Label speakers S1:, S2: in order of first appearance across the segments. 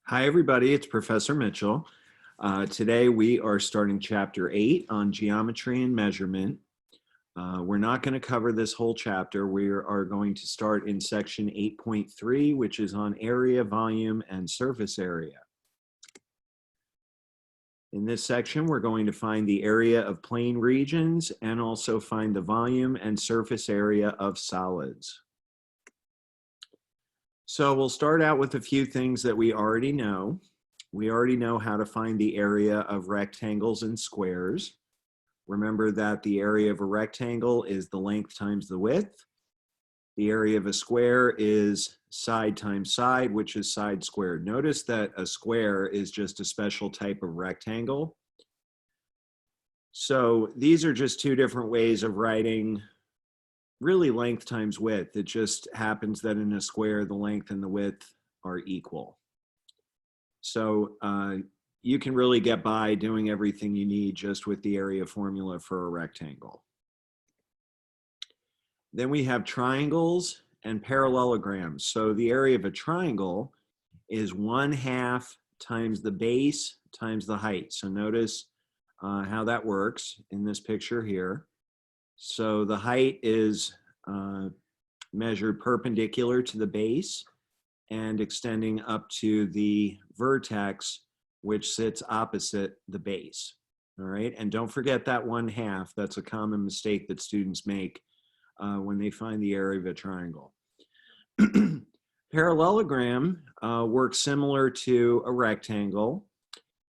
S1: Hi, everybody. It's Professor Mitchell. Today we are starting Chapter 8 on Geometry and Measurement. We're not going to cover this whole chapter. We are going to start in Section 8.3, which is on area, volume, and surface area. In this section, we're going to find the area of plane regions and also find the volume and surface area of solids. So we'll start out with a few things that we already know. We already know how to find the area of rectangles and squares. Remember that the area of a rectangle is the length times the width. The area of a square is side times side, which is side squared. Notice that a square is just a special type of rectangle. So these are just two different ways of writing really length times width. It just happens that in a square, the length and the width are equal. So you can really get by doing everything you need just with the area formula for a rectangle. Then we have triangles and parallelograms. So the area of a triangle is 1/2 times the base times the height. So notice how that works in this picture here. So the height is measured perpendicular to the base and extending up to the vertex, which sits opposite the base. All right, and don't forget that 1/2. That's a common mistake that students make when they find the area of a triangle. Parallelogram works similar to a rectangle.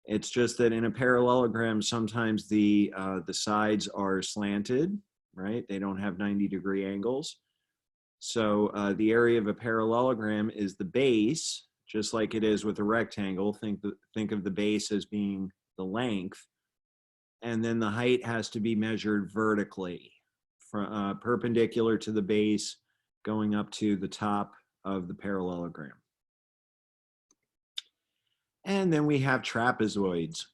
S1: It's just that in a parallelogram, sometimes the sides are slanted, right? They don't have 90-degree angles. So the area of a parallelogram is the base, just like it is with a rectangle. Think of the base as being the length. And then the height has to be measured vertically, from, perpendicular to the base, going up to the top of the parallelogram. And then we have trapezoids.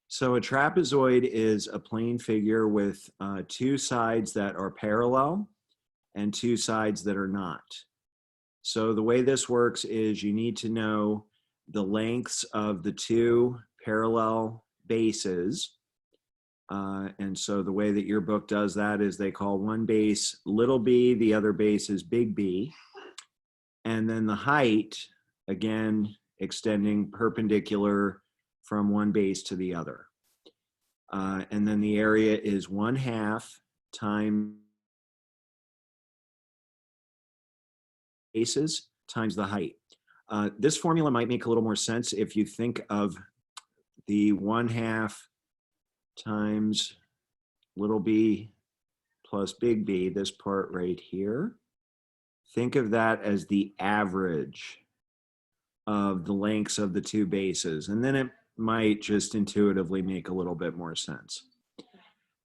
S1: So a trapezoid is a plane figure with two sides that are parallel and two sides that are not. So the way this works is you need to know the lengths of the two parallel bases. And so the way that your book does that is they call one base little b, the other base is big B. And then the height, again, extending perpendicular from one base to the other. And then the area is 1/2 times bases times the height. This formula might make a little more sense if you think of the 1/2 times little b plus big B, this part right here. Think of that as the average of the lengths of the two bases, and then it might just intuitively make a little bit more sense.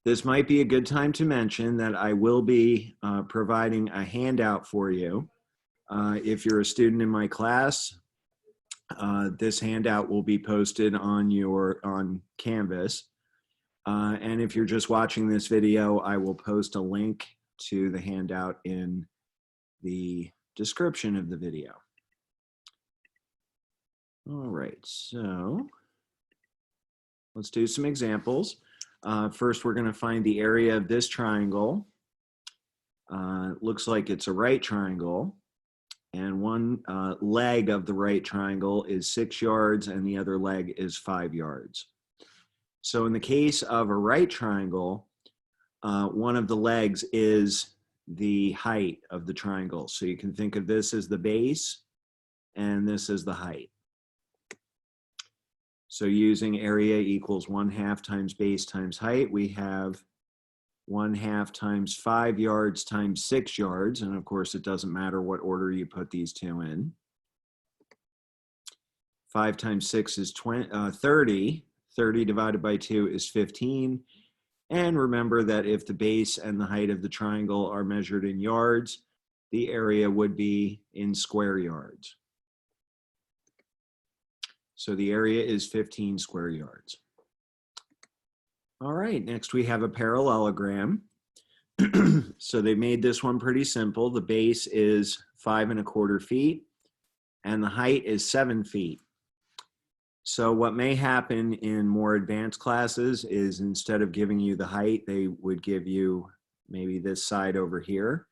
S1: This might be a good time to mention that I will be providing a handout for you. If you're a student in my class, this handout will be posted on Canvas. And if you're just watching this video, I will post a link to the handout in the description of the video. All right, so let's do some examples. First, we're going to find the area of this triangle. Looks like it's a right triangle. And one leg of the right triangle is 6 yards and the other leg is 5 yards. So in the case of a right triangle, one of the legs is the height of the triangle. So you can think of this as the base and this is the height. So using area equals 1/2 times base times height, we have 1/2 times 5 yards times 6 yards. And of course, it doesn't matter what order you put these two in. 5 times 6 is 30. 30 divided by 2 is 15. And remember that if the base and the height of the triangle are measured in yards, the area would be in square yards. So the area is 15 square yards. All right, next we have a parallelogram. So they made this one pretty simple. The base is 5 1/4 feet. and the height is 7 feet. So what may happen in more advanced classes is instead of giving you the height, they would give you maybe this side over here.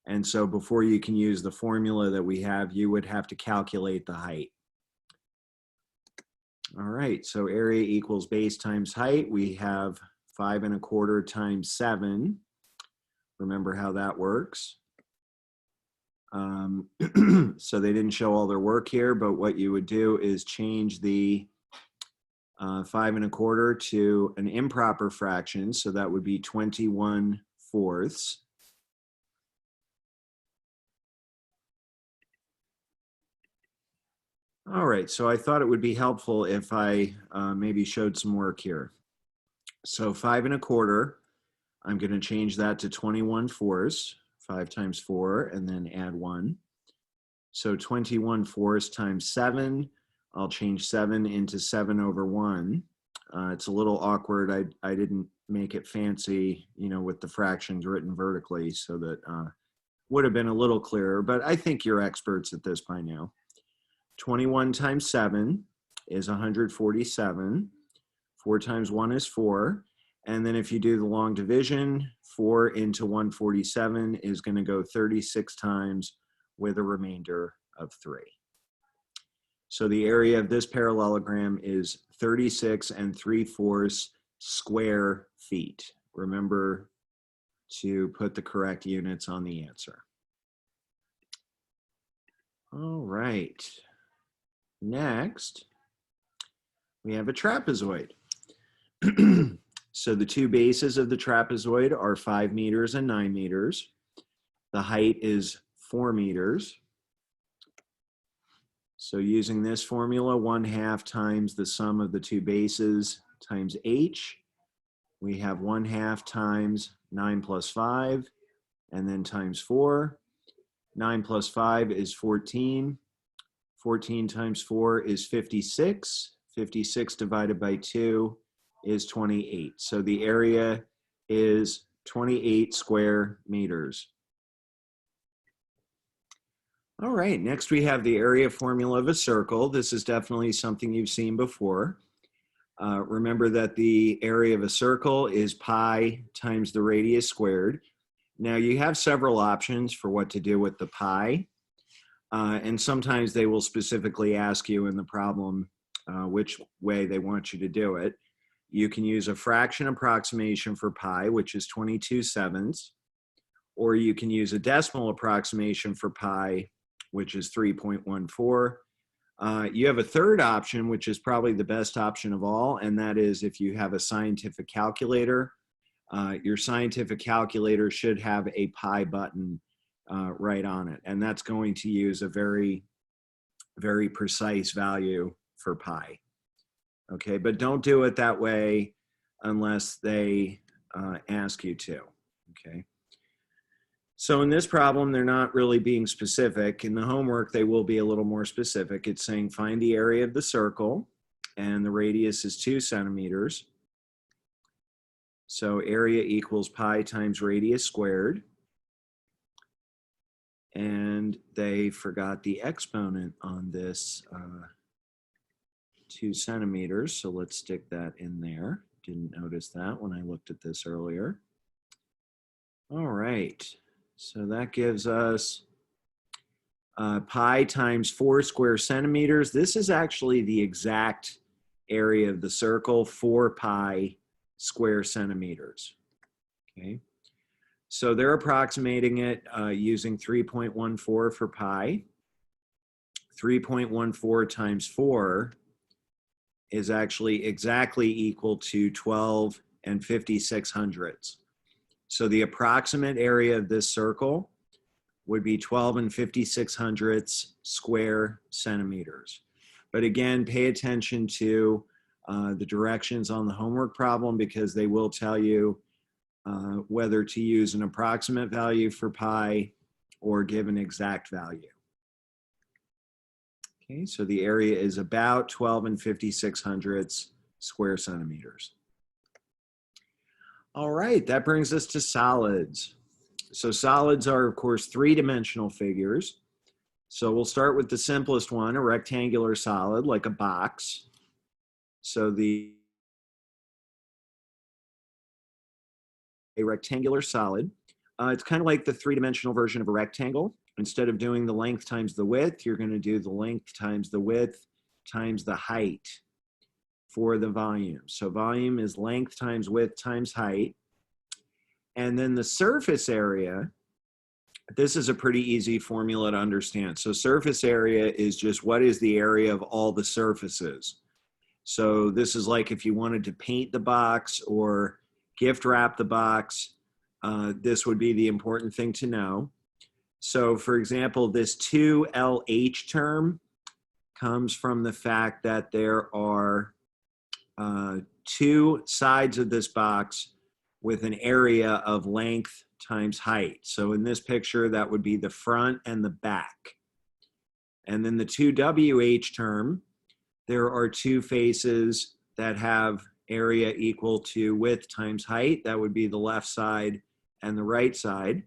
S1: And so before you can use the formula that we have, you would have to calculate the height. All right, so area equals base times height. We have 5 1/4 times 7. Remember how that works. So they didn't show all their work here, but what you would do is change the 5 1/4 to an improper fraction. So that would be 21/4. All right, so I thought it would be helpful if I maybe showed some work here. So 5 1/4, I'm going to change that to 21/4, 5 times 4, and then add 1. So 21/4 times 7, I'll change 7 into 7 over 1. It's a little awkward. I didn't make it fancy, you know, with the fractions written vertically, so that would have been a little clearer, but I think you're experts at this by now. 21 times 7 is 147. 4 times 1 is 4. And then if you do the long division, 4 into 147 is going to go 36 times with a remainder of 3. So the area of this parallelogram is 36 3/4 square feet. Remember to put the correct units on the answer. All right. Next, we have a trapezoid. So the two bases of the trapezoid are 5 meters and 9 meters. The height is 4 meters. So using this formula, 1/2 times the sum of the two bases times h, we have 1/2 times 9 plus 5, and then times 4. 9 plus 5 is 14. 14 times 4 is 56. 56 divided by 2 is 28. So the area is 28 square meters. All right, next we have the area formula of a circle. This is definitely something you've seen before. Remember that the area of a circle is pi times the radius squared. Now you have several options for what to do with the pi. And sometimes they will specifically ask you in the problem which way they want you to do it. You can use a fraction approximation for pi, which is 22/7, or you can use a decimal approximation for pi, which is 3.14. You have a third option, which is probably the best option of all, and that is if you have a scientific calculator. Your scientific calculator should have a pi button right on it, and that's going to use a very, very precise value for pi. Okay, but don't do it that way unless they ask you to. Okay, so in this problem, they're not really being specific. In the homework, they will be a little more specific. It's saying find the area of the circle, and the radius is 2 centimeters. So area equals pi times radius squared. And they forgot the exponent on this 2 centimeters. So let's stick that in there. Didn't notice that when I looked at this earlier. All right. So that gives us pi times 4 square centimeters. This is actually the exact area of the circle, 4 pi square centimeters. Okay. So they're approximating it using 3.14 for pi. 3.14 times 4 is actually exactly equal to 12 56/100. So the approximate area of this circle would be 12 56/100 square centimeters. But again, pay attention to the directions on the homework problem, because they will tell you whether to use an approximate value for pi or give an exact value. Okay, so the area is about 12 56/100 square centimeters. All right, that brings us to solids. So solids are, of course, three-dimensional figures. So we'll start with the simplest one, a rectangular solid, like a box. So a rectangular solid, it's kind of like the three-dimensional version of a rectangle. Instead of doing the length times the width, you're going to do the length times the width times the height for the volume. So volume is length times width times height. And then the surface area, this is a pretty easy formula to understand. So surface area is just what is the area of all the surfaces. So this is like if you wanted to paint the box or gift wrap the box, this would be the important thing to know. So for example, this 2LH term comes from the fact that there are two sides of this box with an area of length times height. So in this picture, that would be the front and the back. And then the 2WH term, there are two faces that have area equal to width times height. That would be the left side and the right side.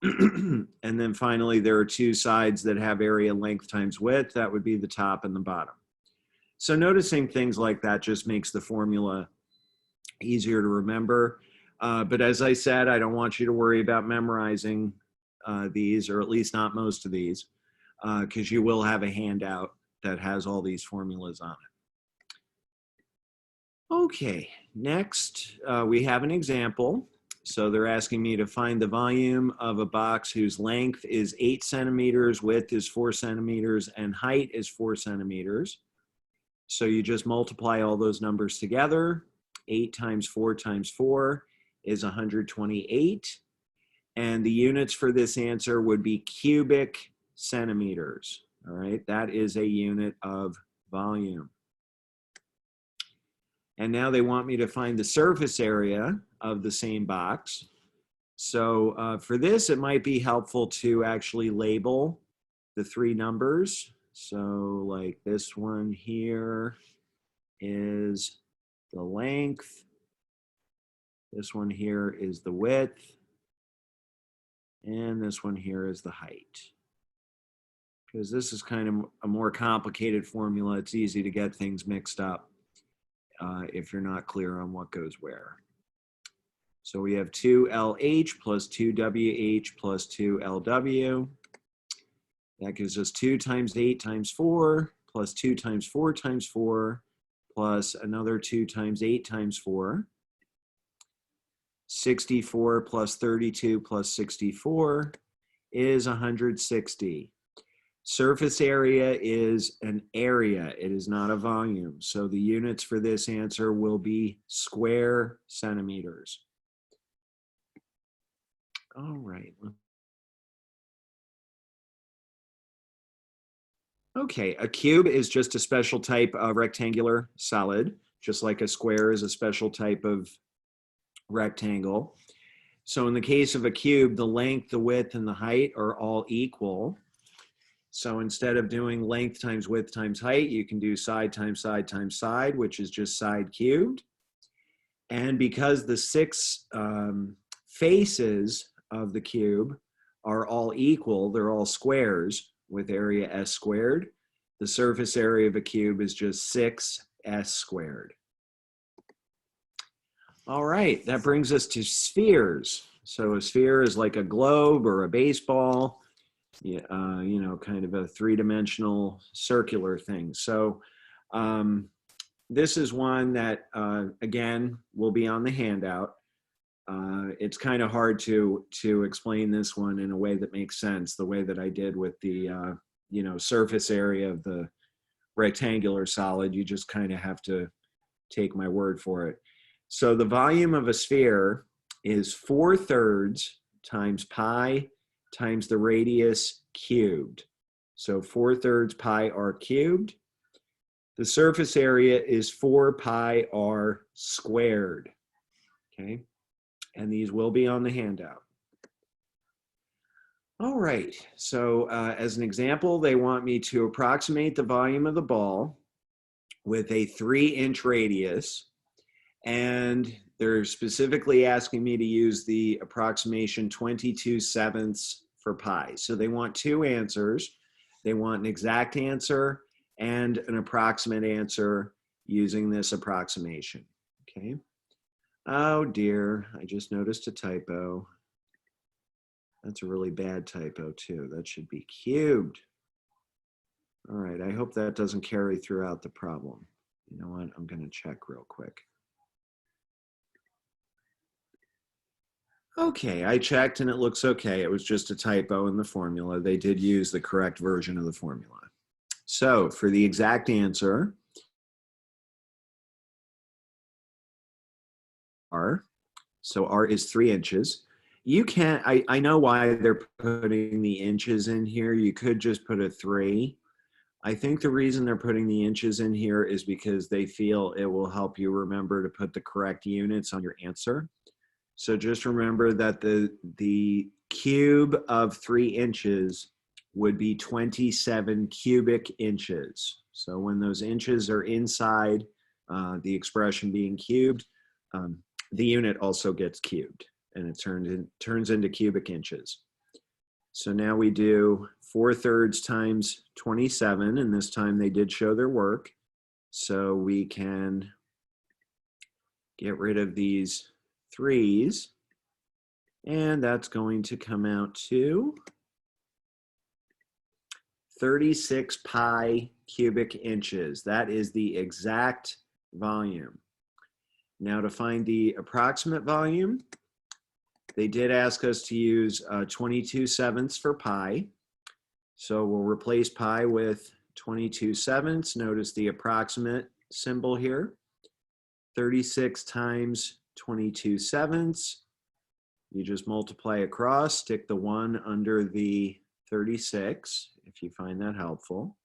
S1: And then finally, there are two sides that have area length times width. That would be the top and the bottom. So noticing things like that just makes the formula easier to remember. But as I said, I don't want you to worry about memorizing these, or at least not most of these, because you will have a handout that has all these formulas on it. Okay, next we have an example. So they're asking me to find the volume of a box whose length is 8 centimeters, width is 4 centimeters, and height is 4 centimeters. So you just multiply all those numbers together. 8 times 4 times 4 is 128. And the units for this answer would be cubic centimeters. All right, that is a unit of volume. And now they want me to find the surface area of the same box. So for this, it might be helpful to actually label the three numbers. So like this one here is the length. This one here is the width. And this one here is the height. Because this is kind of a more complicated formula. It's easy to get things mixed up if you're not clear on what goes where. So we have 2LH plus 2WH plus 2LW. That gives us 2 times 8 times 4 plus 2 times 4 times 4 plus another 2 times 8 times 4. 64 plus 32 plus 64 is 160. Surface area is an area. It is not a volume. So the units for this answer will be square centimeters. All right. Okay, a cube is just a special type of rectangular solid, just like a square is a special type of rectangle. So in the case of a cube, the length, the width, and the height are all equal. So instead of doing length times width times height, you can do side times side times side, which is just side cubed. And because the 6 faces of the cube are all equal, they're all squares with area s squared, the surface area of a cube is just 6s squared. All right, that brings us to spheres. So a sphere is like a globe or a baseball, you know, kind of a three-dimensional circular thing. So this is one that, again, will be on the handout. It's kind of hard to explain this one in a way that makes sense, the way that I did with the, you know, surface area of the rectangular solid. You just kind of have to take my word for it. So the volume of a sphere is 4/3 times pi times the radius cubed. So 4/3 pi r cubed. The surface area is 4 pi r squared. Okay, and these will be on the handout. All right, so as an example, they want me to approximate the volume of the ball with a 3-inch radius. And they're specifically asking me to use the approximation 22/7 for pi. So they want two answers. They want an exact answer and an approximate answer using this approximation. Okay. Oh dear, I just noticed a typo. That's a really bad typo too. That should be cubed. All right, I hope that doesn't carry throughout the problem. You know what, I'm gonna check real quick. Okay, I checked and it looks okay. It was just a typo in the formula. They did use the correct version of the formula. So for the exact answer, R, so R is 3 inches. You can't, I know why they're putting the inches in here. You could just put a 3. I think the reason they're putting the inches in here is because they feel it will help you remember to put the correct units on your answer. So just remember that the cube of 3 inches would be 27 cubic inches. So when those inches are inside the expression being cubed, the unit also gets cubed and it turns into cubic inches. So now we do 4/3 times 27, and this time they did show their work. So we can get rid of these 3's, and that's going to come out to 36 pi cubic inches. That is the exact volume. Now to find the approximate volume, they did ask us to use 22/7 for pi. So we'll replace pi with 22/7. Notice the approximate symbol here. 36 times 22/7. You just multiply across, stick the 1 under the 36, if you find that helpful.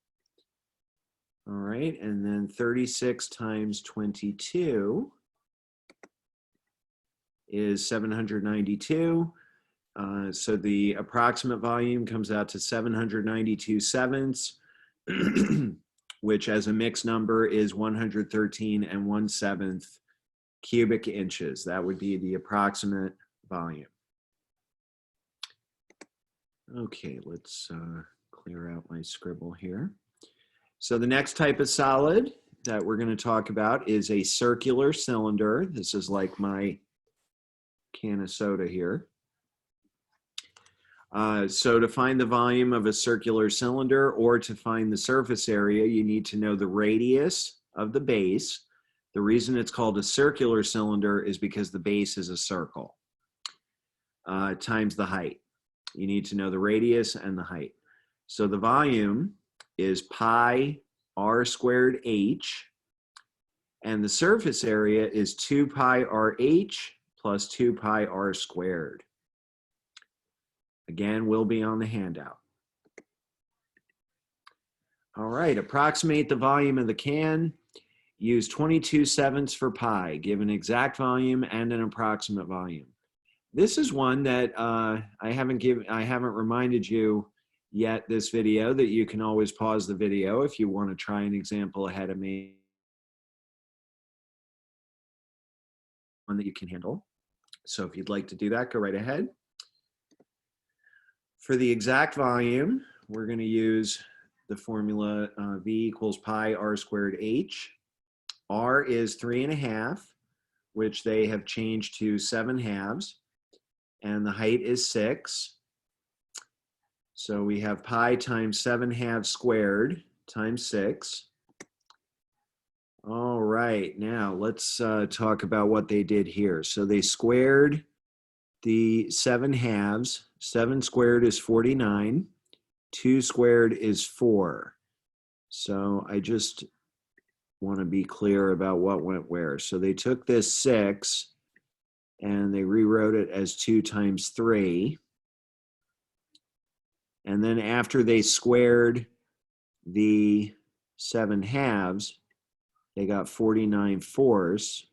S1: All right, and then 36 times 22 is 792. So the approximate volume comes out to 792/7, which as a mixed number is 113 1/7 cubic inches. That would be the approximate volume. Okay, let's clear out my scribble here. So the next type of solid that we're going to talk about is a circular cylinder. This is like my can of soda here. So to find the volume of a circular cylinder or to find the surface area, you need to know the radius of the base. The reason it's called a circular cylinder is because the base is a circle times the height. You need to know the radius and the height. So the volume is pi r squared h, and the surface area is 2 pi rh plus 2 pi r squared. Again, will be on the handout. All right, approximate the volume of the can. Use 22/7 for pi. Give an exact volume and an approximate volume. This is one that I haven't reminded you yet this video that you can always pause the video if you want to try an example ahead of me. One that you can handle. So if you'd like to do that, go right ahead. For the exact volume, we're going to use the formula V equals pi r squared h. R is 3.5, which they have changed to 7/2, and the height is 6. So we have pi times 7/2 squared times 6. All right, now let's talk about what they did here. So they squared the 7/2. 7 squared is 49. 2 squared is 4. So I just want to be clear about what went where. So they took this 6 and they rewrote it as 2 times 3. And then after they squared the 7/2, they got 49/4.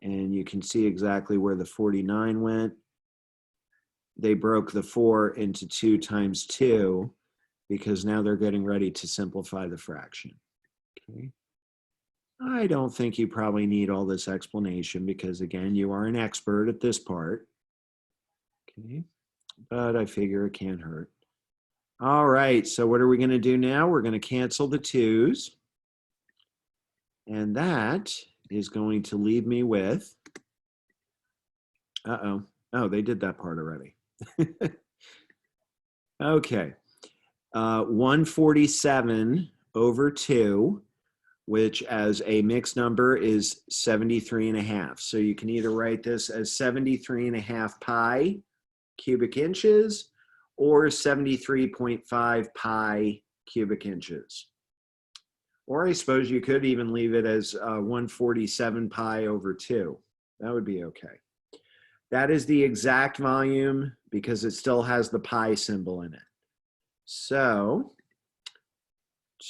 S1: And you can see exactly where the 49 went. They broke the 4 into 2 times 2 because now they're getting ready to simplify the fraction. Okay. I don't think you probably need all this explanation because, again, you are an expert at this part. Okay. But I figure it can't hurt. All right, so what are we going to do now? We're going to cancel the 2's. And that is going to leave me with, uh-oh. Oh, they did that part already. Okay. 147 over 2, which as a mixed number is 73.5. So you can either write this as 73.5 pi cubic inches or 73.5 pi cubic inches. Or I suppose you could even leave it as 147 pi over 2. That would be okay. That is the exact volume because it still has the pi symbol in it. So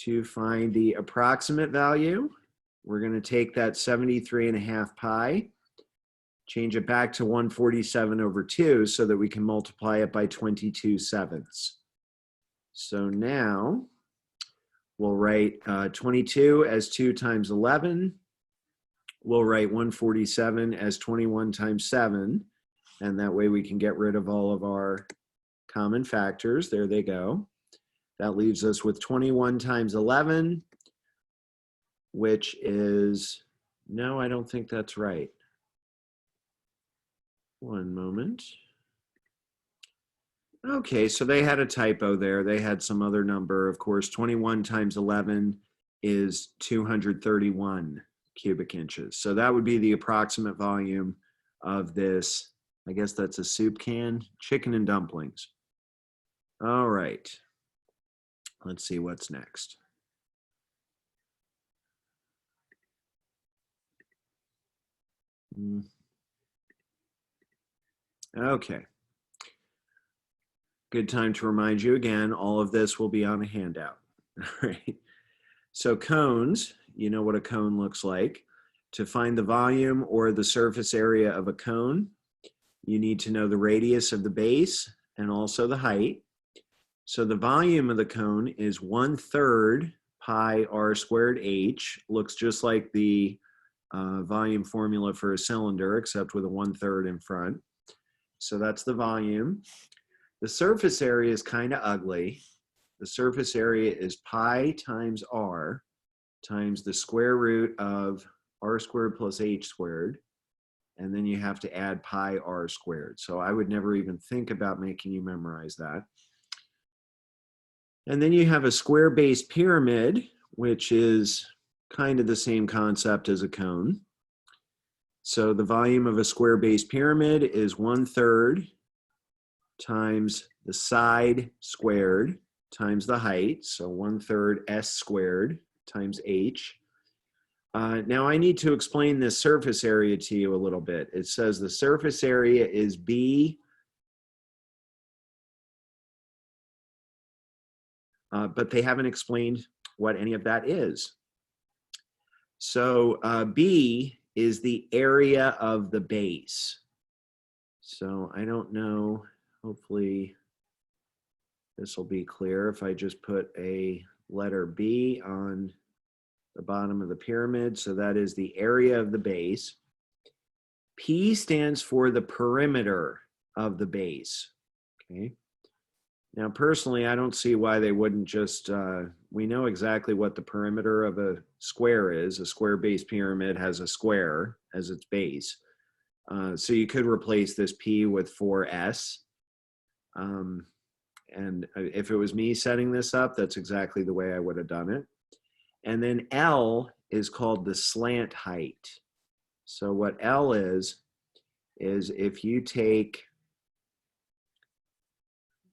S1: to find the approximate value, we're going to take that 73.5 pi, change it back to 147 over 2 so that we can multiply it by 22/7. So now we'll write 22 as 2 times 11. We'll write 147 as 21 times 7. And that way we can get rid of all of our common factors. There they go. That leaves us with 21 times 11, which is, no, I don't think that's right. One moment. Okay, so they had a typo there. They had some other number. Of course, 21 times 11 is 231 cubic inches. So that would be the approximate volume of this. I guess that's a soup can, chicken and dumplings. All right. Let's see what's next. Okay. Good time to remind you again, all of this will be on a handout. All right. So cones, you know what a cone looks like. To find the volume or the surface area of a cone, you need to know the radius of the base and also the height. So the volume of the cone is 1/3 pi r squared h. Looks just like the volume formula for a cylinder, except with a 1/3 in front. So that's the volume. The surface area is kind of ugly. The surface area is pi times r times the square root of r squared plus h squared. And then you have to add pi r squared. So I would never even think about making you memorize that. And then you have a square-based pyramid, which is kind of the same concept as a cone. So the volume of a square-based pyramid is 1/3 times the side squared times the height. So 1/3 s squared times h. Now I need to explain this surface area to you a little bit. It says the surface area is B, but they haven't explained what any of that is. So B is the area of the base. So I don't know, hopefully this will be clear if I just put a letter B on the bottom of the pyramid. So that is the area of the base. P stands for the perimeter of the base. Okay. Now, personally, I don't see why they wouldn't just, we know exactly what the perimeter of a square is. A square-based pyramid has a square as its base. So you could replace this P with 4S. And if it was me setting this up, that's exactly the way I would have done it. And then L is called the slant height. So what L is if you take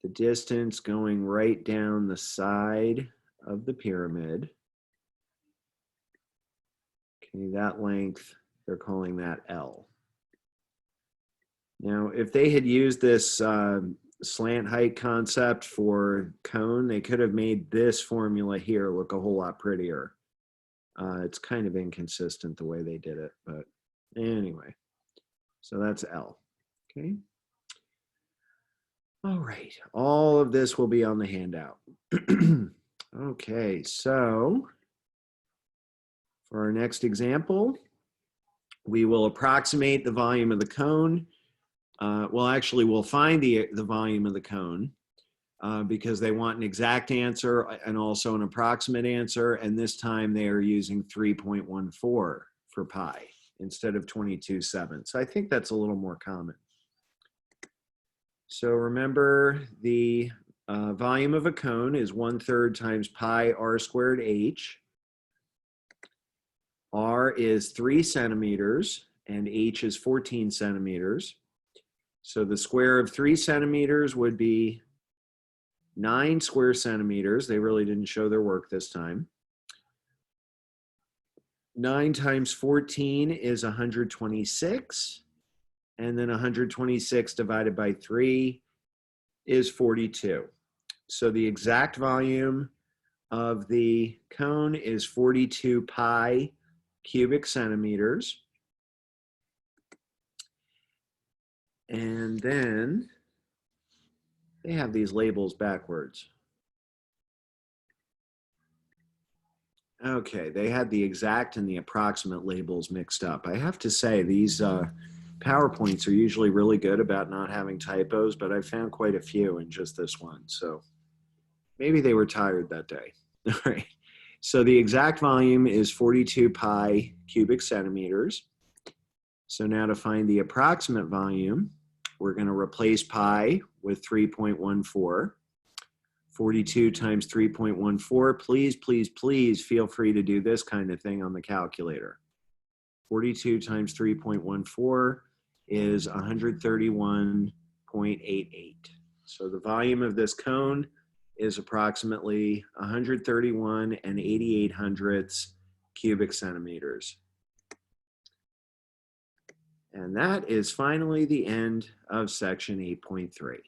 S1: the distance going right down the side of the pyramid, okay, that length, they're calling that L. Now, if they had used this slant height concept for cone, they could have made this formula here look a whole lot prettier. It's kind of inconsistent the way they did it, but anyway, so that's L, okay? All right, all of this will be on the handout. Okay, so for our next example, we will approximate the volume of the cone. Well, actually, we'll find the volume of the cone. because they want an exact answer and also an approximate answer. And this time they are using 3.14 for pi instead of 22.7. So I think that's a little more common. So remember, the volume of a cone is 1/3 times pi r squared h. R is 3 centimeters and h is 14 centimeters. So the square of 3 centimeters would be 9 square centimeters. They really didn't show their work this time. 9 times 14 is 126. And then 126 divided by 3 is 42. So the exact volume of the cone is 42 pi cubic centimeters. And then they have these labels backwards. Okay, they had the exact and the approximate labels mixed up. I have to say, these PowerPoints are usually really good about not having typos, but I found quite a few in just this one. So maybe they were tired that day. All right. So the exact volume is 42 pi cubic centimeters. So now to find the approximate volume, we're going to replace pi with 3.14. 42 times 3.14. Please, please, please feel free to do this kind of thing on the calculator. 42 times 3.14 is 131.88. So the volume of this cone is approximately 131 and 88/100 cubic centimeters. And that is finally the end of section 8.3.